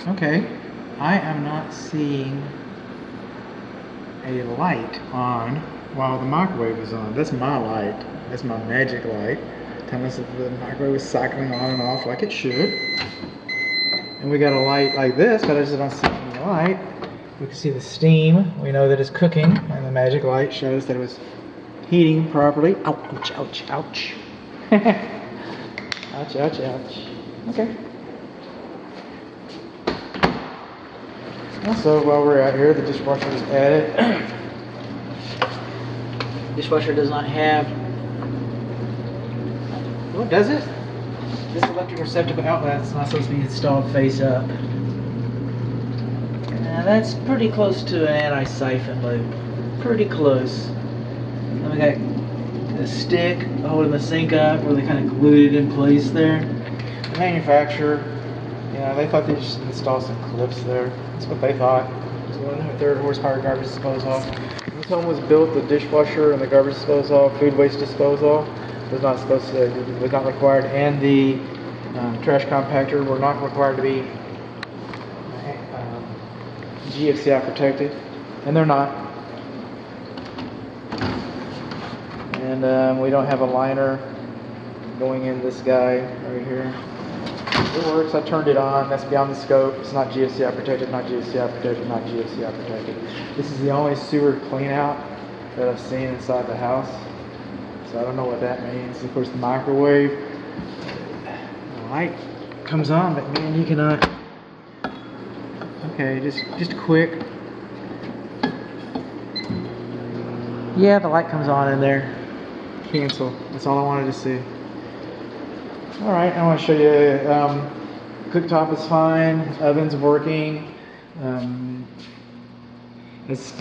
Okay, I am not seeing a light on while the microwave is on. That's my light. That's my magic light. Telling us that the microwave is cycling on and off like it should. And we got a light like this, but I just don't see any light. We can see the steam. We know that it's cooking, and the magic light shows that it was heating properly. Ouch, ouch, ouch. Ouch, ouch, ouch. Okay. Also, while we're out here, the dishwasher is added. Dishwasher does not have. Oh, does it? This electric receptacle outlet is not supposed to be installed face up. Now that's pretty close to an anti-siphon loop. Pretty close. Then we got the stick holding the sink up, where they kind of glued it in place there. The manufacturer, they thought they just installed some clips there. That's what they thought. It was 1/3 horsepower garbage disposal. This home was built, the dishwasher and the garbage disposal, food waste disposal was not required, and the trash compactor were not required to be GFCI protected, and they're not. And we don't have a liner going in this guy right here. It works. I turned it on. That's beyond the scope. It's not GFCI protected, not GFCI protected, not GFCI protected. This is the only sewer clean out that I've seen inside the house. So I don't know what that means. Of course, the microwave, the light comes on, but man, you cannot. Okay, just quick. Yeah, the light comes on in there. Cancel. That's all I wanted to see. All right, I want to show you. Cooktop is fine. Oven's working. It's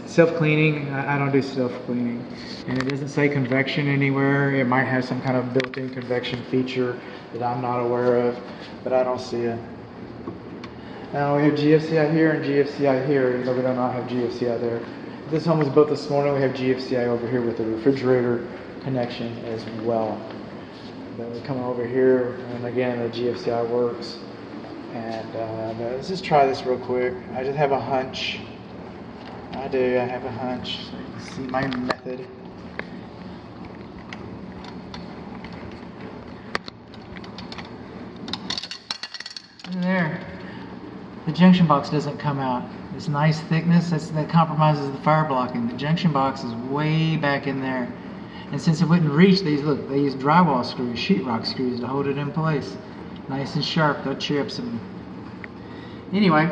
self-cleaning. I don't do self-cleaning, and it doesn't say convection anywhere. It might have some kind of built-in convection feature that I'm not aware of, but I don't see it. Now we have GFCI here and GFCI here, even though we do not have GFCI there. This home was built this morning. We have GFCI over here with the refrigerator connection as well. Then we come over here, and again the GFCI works. And let's just try this real quick. I just have a hunch. I have a hunch. So you can see my method. And there. The junction box doesn't come out. This nice thickness, that compromises the fire blocking. The junction box is way back in there. And since it wouldn't reach, they use drywall screws, sheetrock screws to hold it in place. Nice and sharp, no chips. Anyway,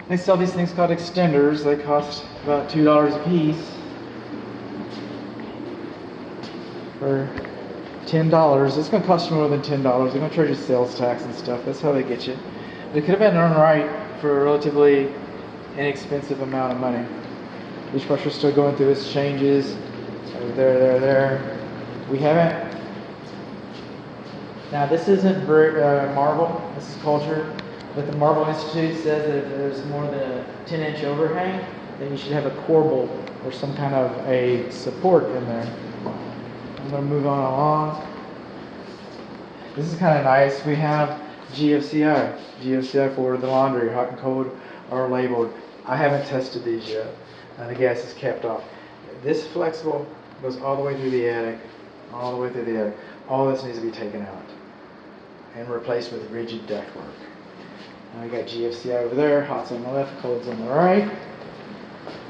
they sell these things called extenders. They cost about $2 a piece for $10. It's going to cost you more than $10. They're going to charge you sales tax and stuff. That's how they get you. But it could have been done right for a relatively inexpensive amount of money. Dishwasher's still going through its changes. There. We haven't. Now this isn't marble. This is culture. But the Marble Institute says that if there's more than a 10-inch overhang, then you should have a corbel or some kind of a support in there. I'm going to move on along. This is kind of nice. We have GFCI for the laundry, hot and cold are labeled. I haven't tested these yet. The gas is capped off. This flexible goes all the way through the attic, all the way through the attic. All this needs to be taken out and replaced with rigid ductwork. Now we got GFCI over there, hot's on the left, cold's on the right.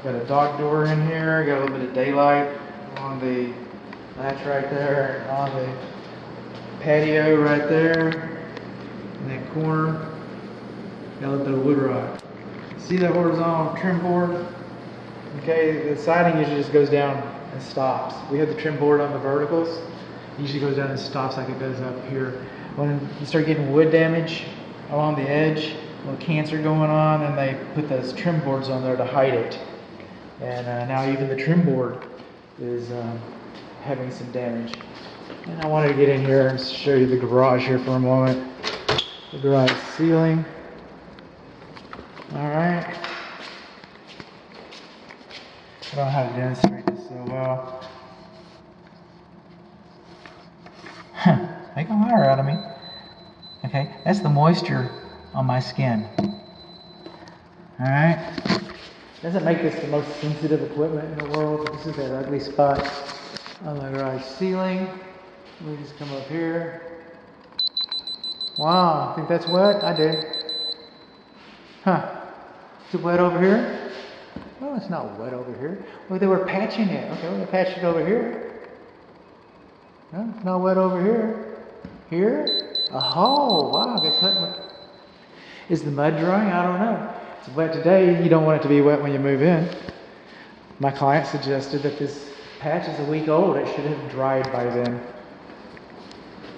Got a dog door in here, got a little bit of daylight on the latch right there, on the patio right there, in that corner. Got a little bit of wood rock. See that horizontal trim board? Okay, the siding usually just goes down and stops. We have the trim board on the verticals. It usually goes down and stops like it does up here. When you start getting wood damage along the edge, a little cancer going on, and they put those trim boards on there to hide it. And now even the trim board is having some damage. And I wanted to get in here and show you the garage here for a moment. The garage ceiling. Alright. I don't know how to demonstrate this so well. Make a hire out of me. Okay, that's the moisture on my skin. All right. Doesn't make this the most sensitive equipment in the world, but this is that ugly spot on the garage ceiling. Let me just come up here. Wow, think that's wet? I did. Huh. Is it wet over here? Oh, it's not wet over here. Oh, they were patching it. Okay, we're gonna patch it over here. No, it's not wet over here. Here? Oh, wow, guess what? Is the mud drying? I don't know. It's wet today. You don't want it to be wet when you move in. My client suggested that this patch is a week old. It should have dried by then.